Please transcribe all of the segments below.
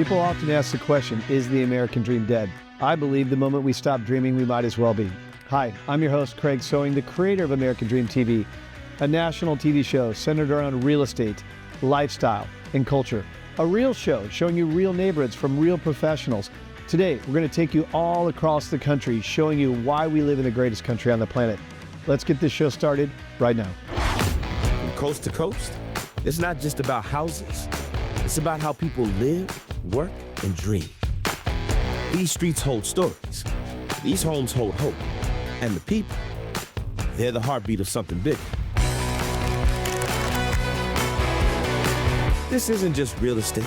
People often ask the question, is the American dream dead? I believe the moment we stop dreaming, we might as well be. Hi, I'm your host, Craig Sewing, the creator of American Dream TV, a national TV show centered around real estate, lifestyle, and culture. A real show showing you real neighborhoods from real professionals. Today, we're going to take you all across the country, showing you why we live in the greatest country on the planet. Let's get this show started right now. From coast to coast, it's not just about houses. It's about how people live, work, and dream. These streets hold stories. These homes hold hope. And the people, they're the heartbeat of something bigger. This isn't just real estate.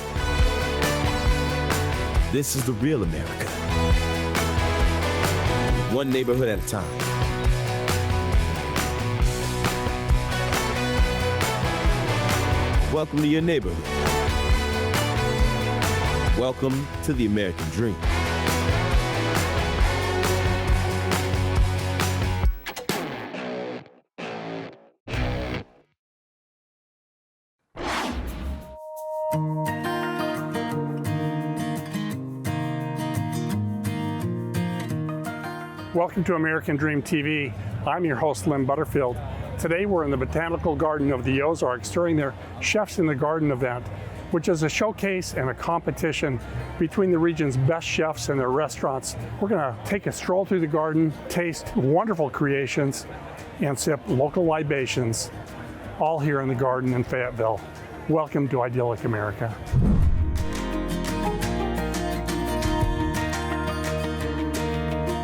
This is the real America. One neighborhood at a time. Welcome to your neighborhood. Welcome to the American dream. Welcome to American Dream TV. I'm your host, Lynn Butterfield. Today we're in the Botanical Garden of the Ozarks during their Chefs in the Garden event, which is a showcase and a competition between the region's best chefs and their restaurants. We're going to take a stroll through the garden, taste wonderful creations, and sip local libations, all here in the garden in Fayetteville. Welcome to idyllic America.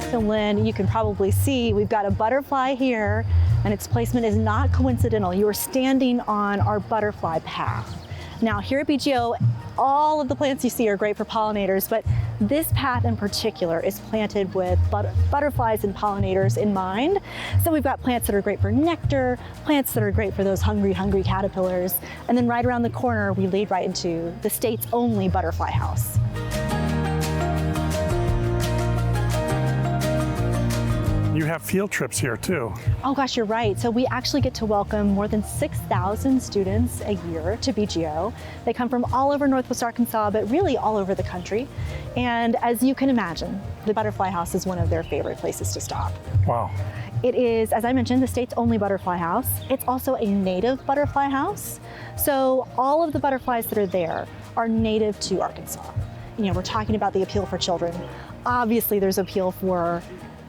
So Lynn, you can probably see we've got a butterfly here, and its placement is not coincidental. You are standing on our butterfly path. Now here at BGO, all of the plants you see are great for pollinators, but this path in particular is planted with butterflies and pollinators in mind. So we've got plants that are great for nectar, plants that are great for those hungry caterpillars, and then right around the corner, we lead right into the state's only butterfly house. You have field trips here too. Oh gosh, you're right. So we actually get to welcome more than 6,000 students a year to BGO. They come from all over Northwest Arkansas, but really all over the country. And as you can imagine, the Butterfly House is one of their favorite places to stop. Wow. It is, as I mentioned, the state's only butterfly house. It's also a native butterfly house. So all of the butterflies that are there are native to Arkansas. You know, we're talking about the appeal for children. Obviously, there's appeal for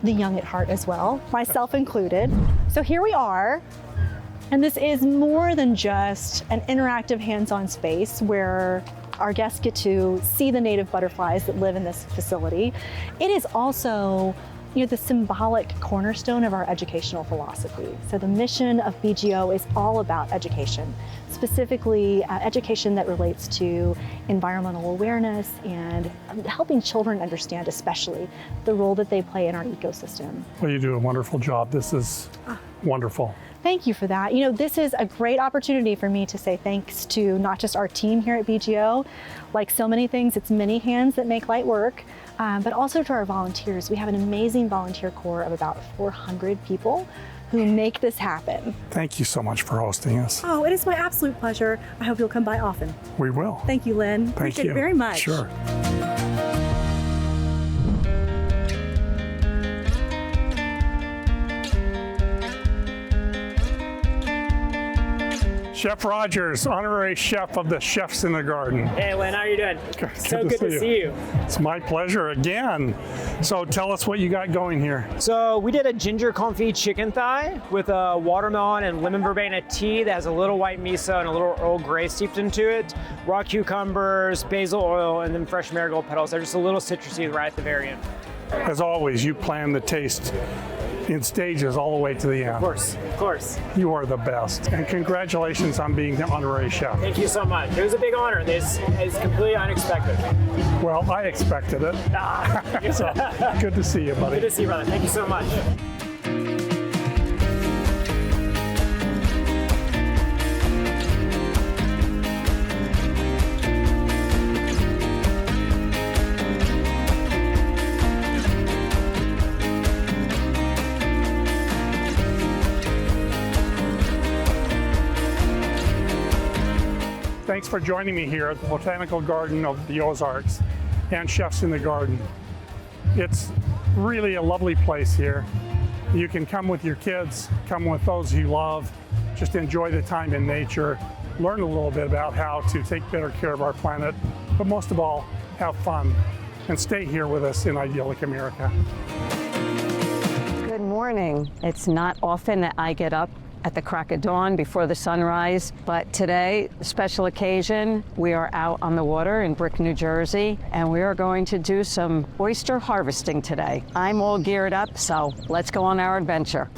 the young at heart as well, myself included. So here we are, and this is more than just an interactive hands-on space where our guests get to see the native butterflies that live in this facility. It is also, you know, the symbolic cornerstone of our educational philosophy. So the mission of BGO is all about education, specifically education that relates to environmental awareness and helping children understand especially the role that they play in our ecosystem. Well, you do a wonderful job. This is wonderful. Thank you for that. You know, this is a great opportunity for me to say thanks to not just our team here at BGO. Like so many things, it's many hands that make light work, but also to our volunteers. We have an amazing volunteer corps of about 400 people who make this happen. Thank you so much for hosting us. Oh, it is my absolute pleasure. I hope you'll come by often. We will. Thank you, Lynn. Appreciate it very much. Sure. Chef Rogers, honorary chef of the Chefs in the Garden. Hey Lynn, how are you doing? Good to see you. It's my pleasure again. So tell us what you got going here. So we did a ginger confit chicken thigh with a watermelon and lemon verbena tea that has a little white miso and a little Earl Grey steeped into it, raw cucumbers, basil oil, and then fresh marigold petals. They're just a little citrusy right at the very end. As always, you plan the taste in stages all the way to the end. Of course. You are the best. And congratulations on being the honorary chef. Thank you so much. It was a big honor. It's completely unexpected. Well, I expected it. So, good to see you, buddy. Good to see you, brother. Thank you so much. Thanks for joining me here at the Botanical Garden of the Ozarks and Chefs in the Garden. It's really a lovely place here. You can come with your kids, come with those you love, just enjoy the time in nature, learn a little bit about how to take better care of our planet, but most of all, have fun and stay here with us in idyllic America. Good morning. It's not often that I get up at the crack of dawn before the sunrise, but today, a special occasion, we are out on the water in Brick, New Jersey, and we are going to do some oyster harvesting today. I'm all geared up, so let's go on our adventure.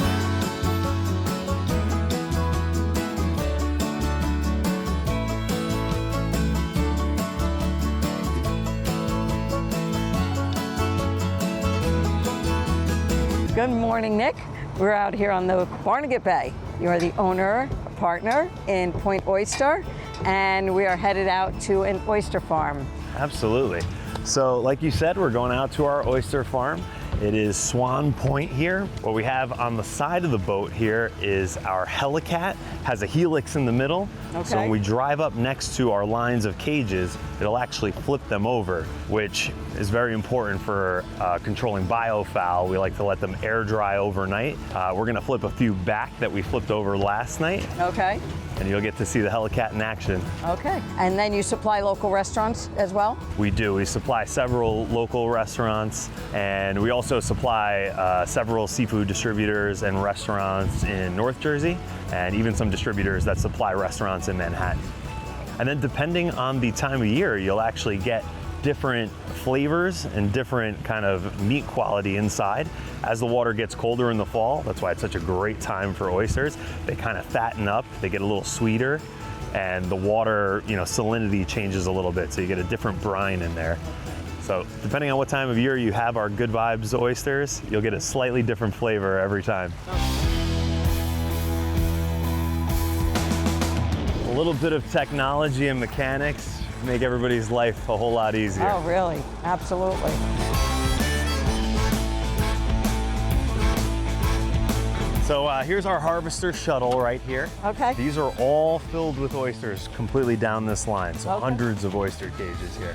Good morning, Nick. We're out here on the Barnegat Bay. You're the owner, partner in Point Oyster, and we are headed out to an oyster farm. Absolutely. So like you said, we're going out to our oyster farm. It is Swan Point here. What we have on the side of the boat here is our helicat, has a helix in the middle. Okay. So when we drive up next to our lines of cages, it'll actually flip them over, which is very important for controlling biofowl. We like to let them air dry overnight. We're gonna flip a few back that we flipped over last night. Okay. And you'll get to see the helicat in action. Okay. And then you supply local restaurants as well? We do. We supply several local restaurants, and we also supply several seafood distributors and restaurants in North Jersey, and even some distributors that supply restaurants in Manhattan. And then depending on the time of year, you'll actually get different flavors and different kind of meat quality inside. As the water gets colder in the fall, that's why it's such a great time for oysters. They kind of fatten up, they get a little sweeter, and the water, salinity changes a little bit, so you get a different brine in there. So depending on what time of year you have our Good Vibes oysters, you'll get a slightly different flavor every time. A little bit of technology and mechanics make everybody's life a whole lot easier. Oh, really? Absolutely. So here's our harvester shuttle right here. Okay. These are all filled with oysters completely down this line, so Okay. hundreds of oyster cages here.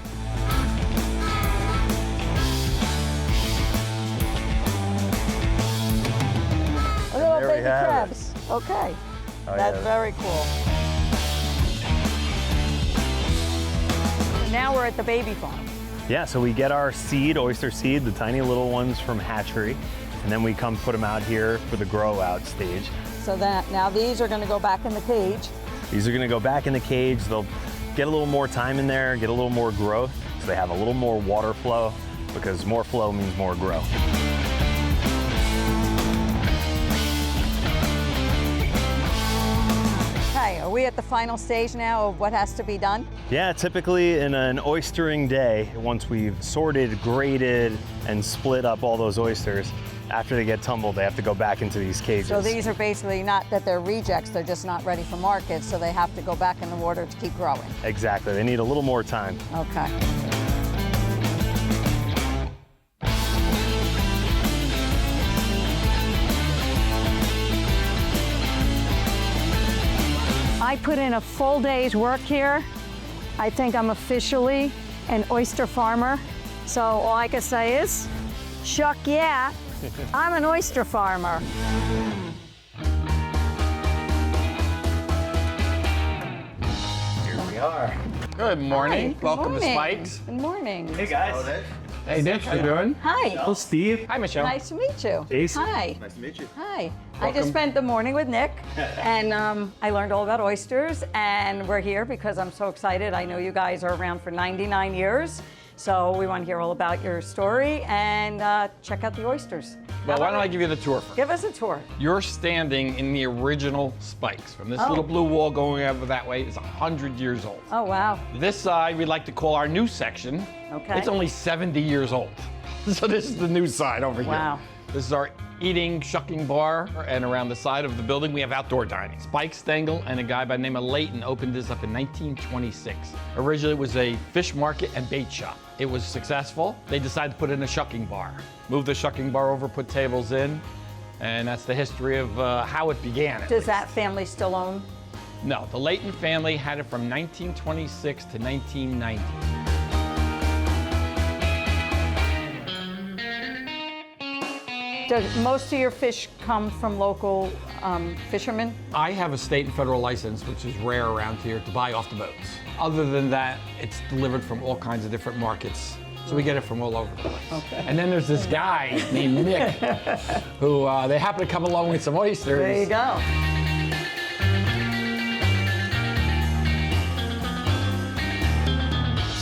Little there we baby have it. crabs. Okay. Oh, That's yeah. very cool. Now we're at the baby farm. Yeah, so we get our seed, oyster seed, the tiny little ones from hatchery, and then we come put them out here for the grow out stage. So that now these are going to go back in the cage. These are gonna go back in the cage. They'll get a little more time in there, get a little more growth, so they have a little more water flow, because more flow means more growth. Okay, are we at the final stage now of what has to be done? Yeah, typically in an oystering day, once we've sorted, graded, and split up all those oysters, after they get tumbled, they have to go back into these cages. So these are basically not that they're rejects, they're just not ready for market, so they have to go back in the water to keep growing. Exactly, they need a little more time. Okay. I put in a full day's work here. I think I'm officially an oyster farmer. So all I can say is, shuck yeah, I'm an oyster farmer. Here we are. Good morning. Hi, good Welcome morning. to Spike's. Good morning. Hey guys. Hey, Nick, how you doing? Hi. Steve. Hi, Michelle. Nice to meet you. Jason. Hi. Nice to meet you. Hi. I just spent the morning with Nick, and I learned all about oysters, and we're here because I'm so excited. I know you guys are around for 99 years, so we want to hear all about your story and check out the oysters. Well, why don't I give you the tour first? Give us a tour. You're standing in the original Spike's. From this Oh. little blue wall going over that way is 100 years old. Oh, wow. This side we like to call our new section. Okay. It's only 70 years old. So this is the new side over here. Wow. This is our eating, shucking bar, and around the side of the building we have outdoor dining. Spike Stengel and a guy by the name of Leighton opened this up in 1926. Originally it was a fish market and bait shop. It was successful. They decided to put in a shucking bar. Moved the shucking bar over, put tables in, and that's the history of how it began. Does that family still own No, the Layton family had it from 1926 to 1990. Does most of your fish come from local fishermen? I have a state and federal license, which is rare around here, to buy off the boats. Other than that, it's delivered from all kinds of different markets. So we get it from all over the place. Okay. And then there's this guy named Nick, who they happen to come along with some oysters. There you go.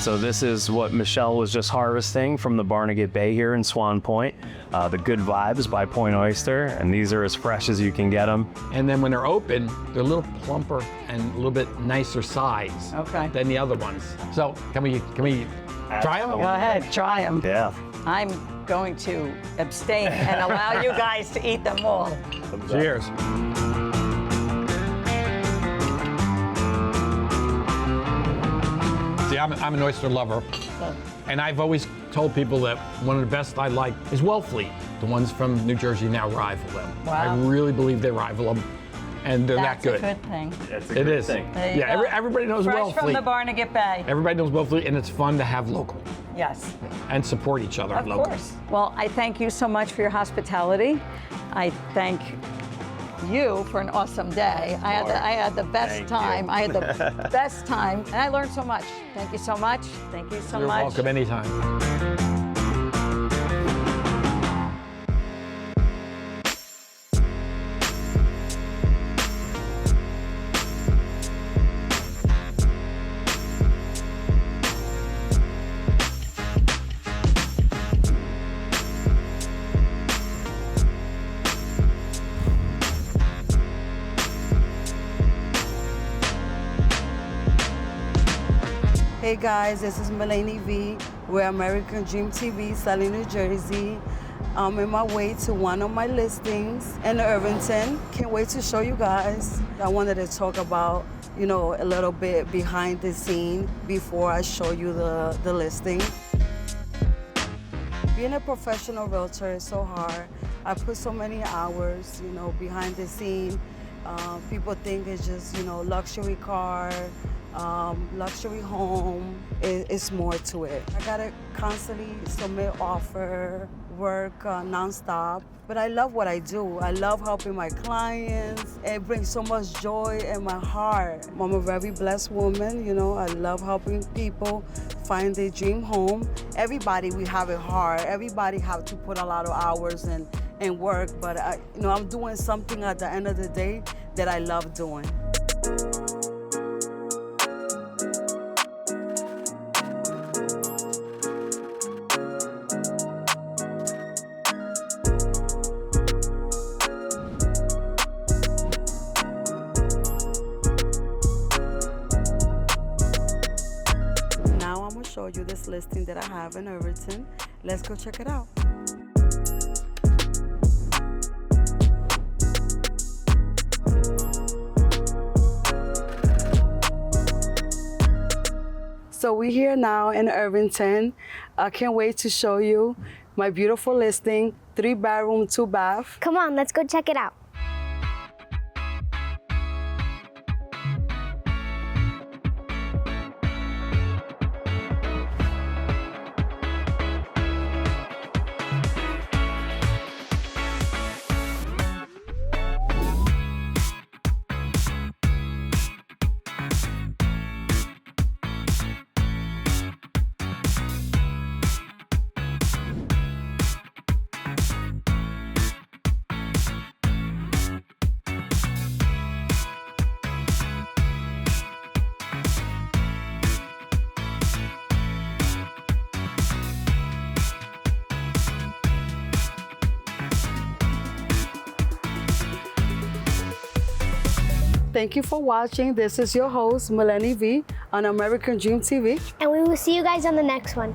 So this is what Michelle was just harvesting from the Barnegat Bay here in Swan Point. The Good Vibes by Point Oyster, and these are as fresh as you can get them. And then when they're open, they're a little plumper and a little bit nicer size than the other ones. So can we try them? Go ahead, try them. Yeah. I'm going to abstain and allow you guys to eat them all. Cheers. See, I'm an oyster lover, and I've always told people that one of the best I like is Wellfleet. The ones from New Jersey now rival them. Wow. I really believe they rival them, and they're that good. That's a good thing. That's a It good is. thing. There you Yeah, go. everybody knows Fresh from the Wellfleet. Barnegat Bay. Everybody knows Wellfleet, and it's fun to have local Yes, and support each other of local. course. Well, I thank you so much for your hospitality. I thank you for an awesome day. I had the best Thank time. you. I had the best time, and I learned so much. Thank you so much. Thank you so You're much. welcome anytime. Hey guys, this is McHaney V. We're American Dream TV, selling New Jersey. I'm on my way to one of my listings in Irvington. Can't wait to show you guys. I wanted to talk about, a little bit behind the scene before I show you the listing. Being a professional realtor is so hard. I put so many hours, behind the scene. People think it's just, luxury car, luxury home. It's more to it. I gotta constantly submit offer, work nonstop. But I love what I do. I love helping my clients. It brings so much joy in my heart. I'm a very blessed woman, I love helping people find their dream home. Everybody, we have it hard. Everybody have to put a lot of hours and work, but I'm doing something at the end of the day that I love doing. Now I'm gonna show you this listing that I have in Irvington. Let's go check it out. So we're here now in Irvington. I can't wait to show you my beautiful listing, 3-bedroom, 2-bath. Come on, let's go check it out. Thank you for watching. This is your host, McHaney V, on American Dream TV. And we will see you guys on the next one.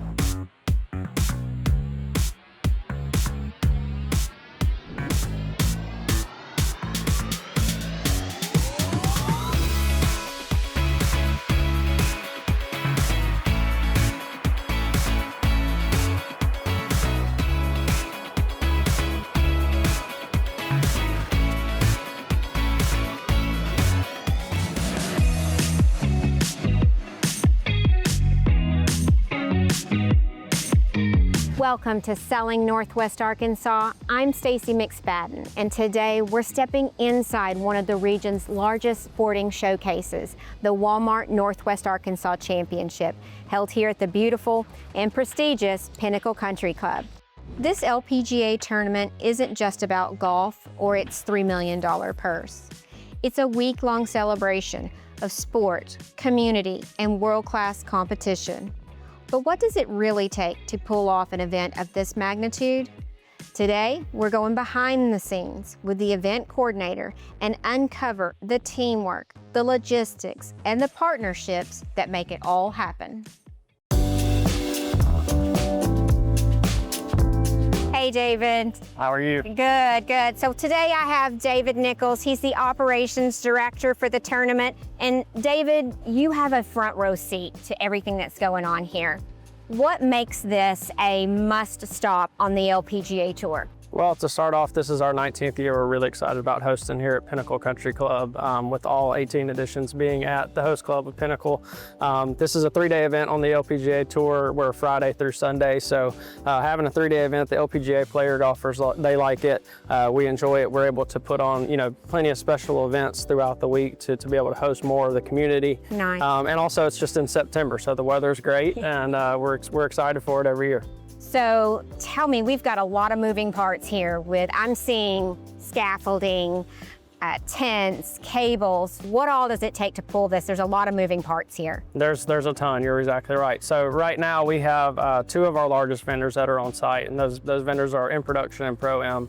Welcome to Selling Northwest Arkansas. I'm Stacy McSpadden, and today we're stepping inside one of the region's largest sporting showcases, the Walmart Northwest Arkansas Championship, held here at the beautiful and prestigious Pinnacle Country Club. This LPGA tournament isn't just about golf or its $3 million purse. It's a week-long celebration of sport, community, and world-class competition. But what does it really take to pull off an event of this magnitude? Today, we're going behind the scenes with the event coordinator and uncover the teamwork, the logistics, and the partnerships that make it all happen. Hey, David. How are you? Good, good. So today I have David Nichols. He's the operations director for the tournament. And David, you have a front row seat to everything that's going on here. What makes this a must stop on the LPGA Tour? Well, to start off, this is our 19th year. We're really excited about hosting here at Pinnacle Country Club, with all 18 editions being at the host club of Pinnacle. This is a 3-day event on the LPGA Tour. We're Friday through Sunday, so having a 3-day event, the LPGA player golfers, they like it. We enjoy it. We're able to put on, plenty of special events throughout the week to be able to host more of the community. Nice. And also, it's just in September, so the weather's great, and we're excited for it every year. So tell me, we've got a lot of moving parts here I'm seeing scaffolding, tents, cables. What all does it take to pull this? There's a lot of moving parts here. There's a ton, you're exactly right. So right now we have 2 of our largest vendors that are on site, and those vendors are In Production and Pro-Am.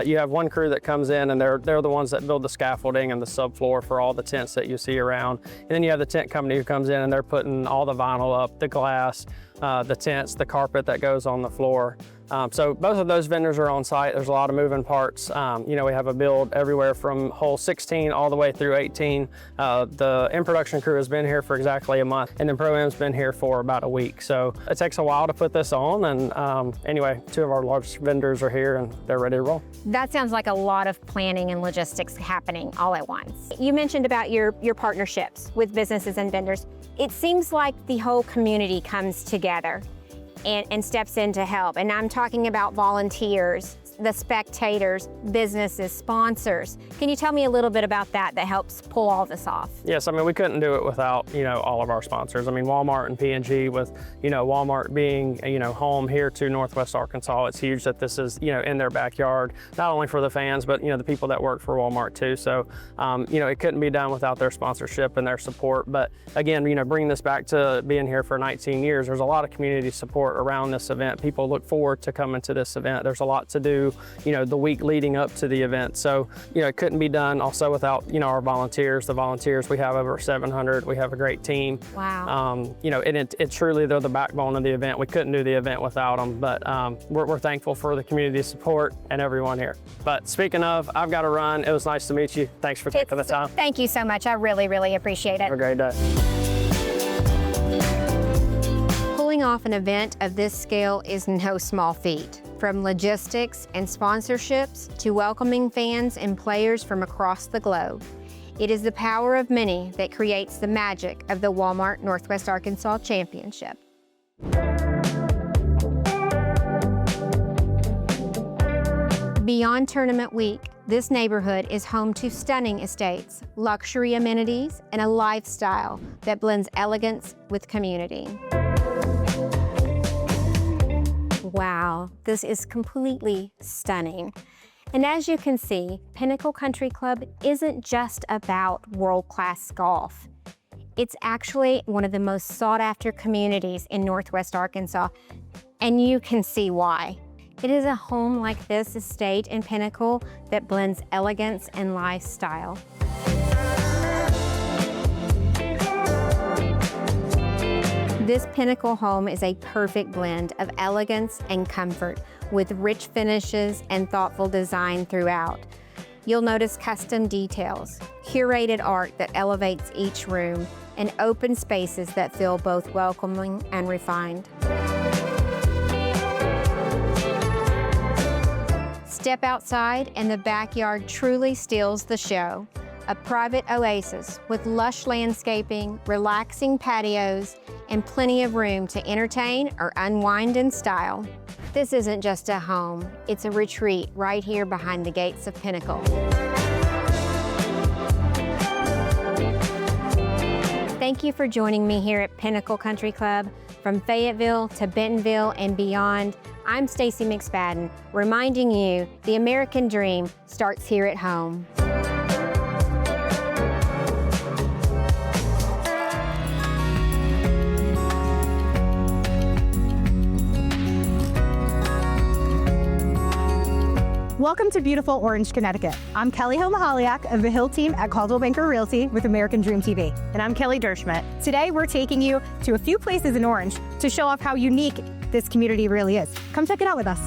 You have one crew that comes in, and they're the ones that build the scaffolding and the subfloor for all the tents that you see around. And then you have the tent company who comes in, and they're putting all the vinyl up, the glass, the tents, the carpet that goes on the floor. So both of those vendors are on site. There's a lot of moving parts. We have a build everywhere from hole 16 all the way through 18. The In Production crew has been here for exactly a month, and then Pro-Am's been here for about a week. So it takes a while to put this on, and anyway, 2 of our largest vendors are here, and they're ready to roll. That sounds like a lot of planning and logistics happening all at once. You mentioned about your partnerships with businesses and vendors. It seems like the whole community comes together and steps in to help. And I'm talking about volunteers, the spectators, businesses, sponsors. Can you tell me a little bit about that helps pull all this off? Yes, we couldn't do it without, all of our sponsors. Walmart and P&G, with, Walmart being, home here to Northwest Arkansas. It's huge that this is, in their backyard, not only for the fans, but, the people that work for Walmart too. So, it couldn't be done without their sponsorship and their support. But again, bringing this back to being here for 19 years, there's a lot of community support around this event. People look forward to coming to this event. There's a lot to do, the week leading up to the event. So, it couldn't be done also without, our volunteers. The volunteers, we have over 700. We have a great team. Wow. And it truly, they're the backbone of the event. We couldn't do the event without them, but we're thankful for the community support and everyone here. But speaking of, I've got to run. It was nice to meet you. Thanks for taking the time. Thank you so much. I really, really appreciate it. Have a great day. Pulling off an event of this scale is no small feat. From logistics and sponsorships to welcoming fans and players from across the globe. It is the power of many that creates the magic of the Walmart Northwest Arkansas Championship. Beyond tournament week, this neighborhood is home to stunning estates, luxury amenities, and a lifestyle that blends elegance with community. Wow, this is completely stunning. And as you can see, Pinnacle Country Club isn't just about world-class golf. It's actually one of the most sought-after communities in Northwest Arkansas, and you can see why. It is a home like this estate in Pinnacle that blends elegance and lifestyle. This Pinnacle home is a perfect blend of elegance and comfort with rich finishes and thoughtful design throughout. You'll notice custom details, curated art that elevates each room, and open spaces that feel both welcoming and refined. Step outside and the backyard truly steals the show. A private oasis with lush landscaping, relaxing patios, and plenty of room to entertain or unwind in style. This isn't just a home, it's a retreat right here behind the gates of Pinnacle. Thank you for joining me here at Pinnacle Country Club. From Fayetteville to Bentonville and beyond, I'm Stacy McSpadden, reminding you the American dream starts here at home. Welcome to beautiful Orange, Connecticut. I'm Kelly Homaholiak of the Hill team at Coldwell Banker Realty with American Dream TV. And I'm Kelly Derschmidt. Today we're taking you to a few places in Orange to show off how unique this community really is. Come check it out with us.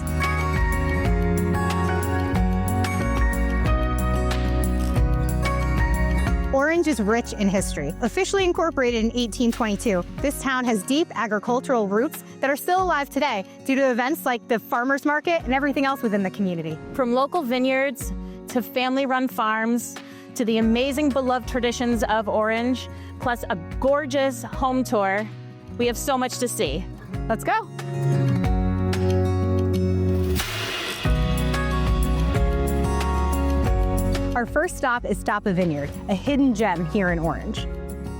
Orange is rich in history. Officially incorporated in 1822, this town has deep agricultural roots that are still alive today due to events like the farmers market and everything else within the community. From local vineyards to family-run farms to the amazing beloved traditions of Orange, plus a gorgeous home tour, we have so much to see. Let's go. Our first stop is Stop a Vineyard, a hidden gem here in Orange.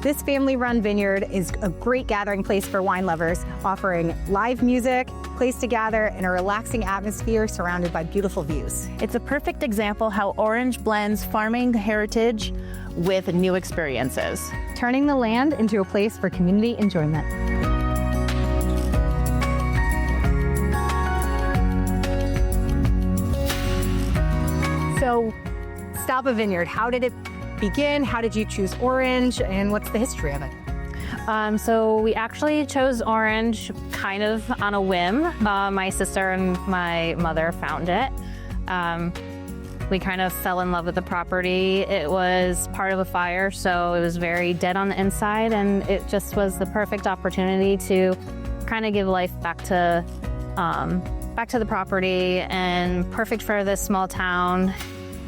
This family-run vineyard is a great gathering place for wine lovers, offering live music, place to gather, and a relaxing atmosphere surrounded by beautiful views. It's a perfect example how Orange blends farming heritage with new experiences, turning the land into a place for community enjoyment. So, Stop a Vineyard, how did it begin? How did you choose Orange, and what's the history of it? So we actually chose Orange kind of on a whim. My sister and my mother found it. We kind of fell in love with the property. It was part of a fire, so it was very dead on the inside, and it just was the perfect opportunity to kind of give life back to the property, and perfect for this small town.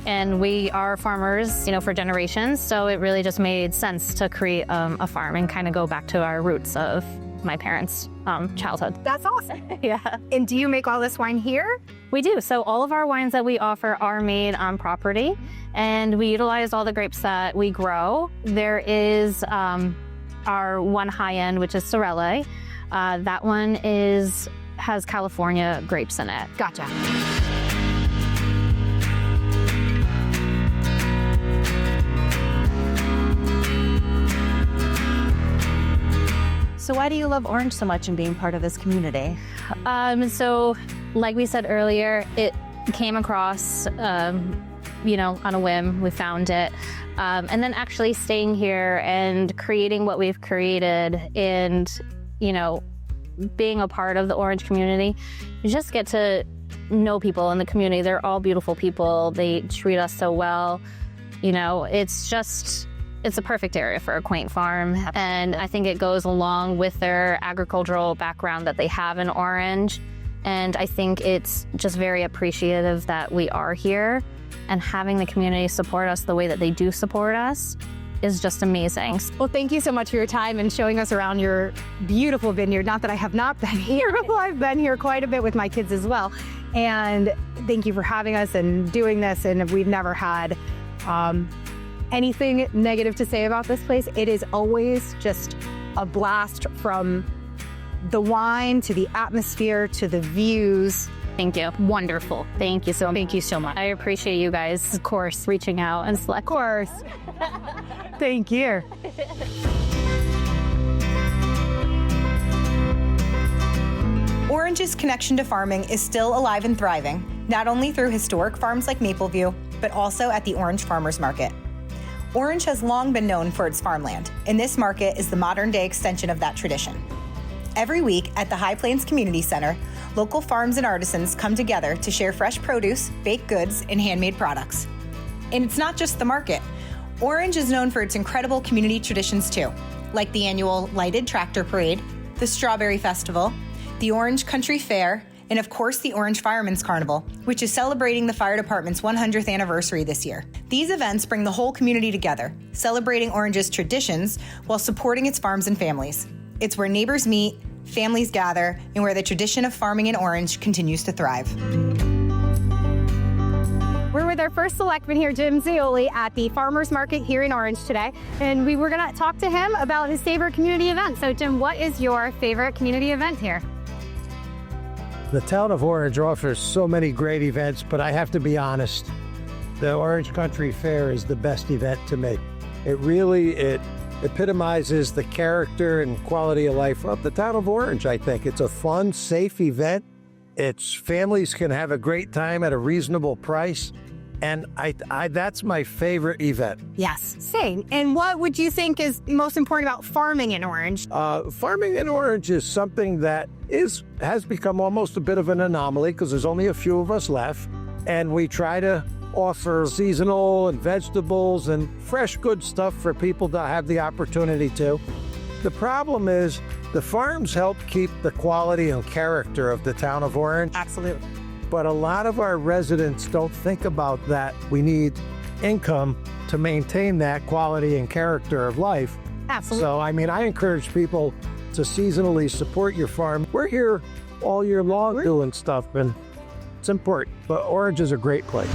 And we are farmers, for generations, so it really just made sense to create a farm and kind of go back to our roots of my parents' childhood. That's awesome. Yeah. And do you make all this wine here? We do. So all of our wines that we offer are made on property, and we utilize all the grapes that we grow. There is our one high end, which is Sorelle. That one has California grapes in it. Gotcha. So why do you love Orange so much and being part of this community? So like we said earlier, it came across, on a whim. We found it. And then actually staying here and creating what we've created and, being a part of the Orange community, you just get to know people in the community. They're all beautiful people. They treat us so well. It's a perfect area for a quaint farm, and I think it goes along with their agricultural background that they have in Orange, and I think it's just very appreciative that we are here, and having the community support us the way that they do support us is just amazing. Well, thank you so much for your time and showing us around your beautiful vineyard. Not that I have not been here, but I've been here quite a bit with my kids as well, and thank you for having us and doing this, and we've never had anything negative to say about this place. It is always just a blast, from the wine to the atmosphere to the views. Thank you. Wonderful. Thank you so much. I appreciate you guys, of course, reaching out and select. Of course. Thank you. Orange's connection to farming is still alive and thriving, not only through historic farms like Mapleview, but also at the Orange Farmers Market. Orange has long been known for its farmland, and this market is the modern-day extension of that tradition. Every week at the High Plains Community Center, local farms and artisans come together to share fresh produce, baked goods, and handmade products. And it's not just the market. Orange is known for its incredible community traditions too, like the annual Lighted Tractor Parade, the Strawberry Festival, the Orange Country Fair, and of course the Orange Firemen's Carnival, which is celebrating the fire department's 100th anniversary this year. These events bring the whole community together, celebrating Orange's traditions while supporting its farms and families. It's where neighbors meet, families gather, and where the tradition of farming in Orange continues to thrive. We're with our first selectman here, Jim Zioli, at the Farmers Market here in Orange today, and we were going to talk to him about his favorite community event. So, Jim, what is your favorite community event here? The town of Orange offers so many great events, but I have to be honest, the Orange Country Fair is the best event to me. It epitomizes the character and quality of life of the town of Orange, I think. It's a fun, safe event. Families can have a great time at a reasonable price, and that's my favorite event. Yes, same. And what would you think is most important about farming in Orange? Farming in Orange is something that has become almost a bit of an anomaly because there's only a few of us left, and we try to offer seasonal and vegetables and fresh good stuff for people to have the opportunity to. The problem is the farms help keep the quality and character of the town of Orange. Absolutely. But a lot of our residents don't think about that. We need income to maintain that quality and character of life. Absolutely. So, I encourage people to seasonally support your farm. We're here all year long doing stuff, and it's important. But Orange is a great place.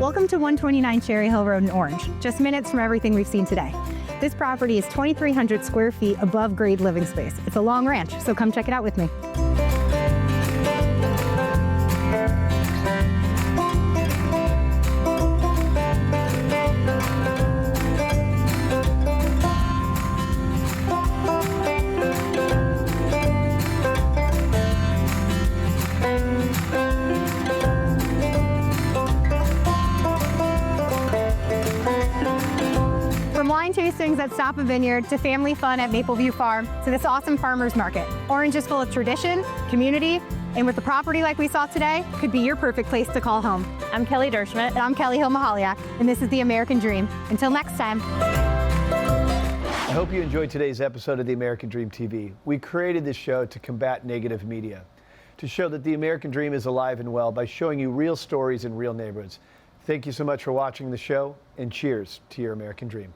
Welcome to 129 Cherry Hill Road in Orange, just minutes from everything we've seen today. This property is 2,300 square feet above grade living space. It's a long ranch, so come check it out with me. From wine tastings at Stapa Vineyard to family fun at Mapleview Farm to this awesome farmers market, Orange is full of tradition, community, and with a property like we saw today, could be your perfect place to call home. I'm Kelly Derschmidt. And I'm Kelly Hill-Mahaliak, and this is The American Dream. Until next time. I hope you enjoyed today's episode of The American Dream TV. We created this show to combat negative media, to show that the American Dream is alive and well by showing you real stories in real neighborhoods. Thank you so much for watching the show, and cheers to your American Dream.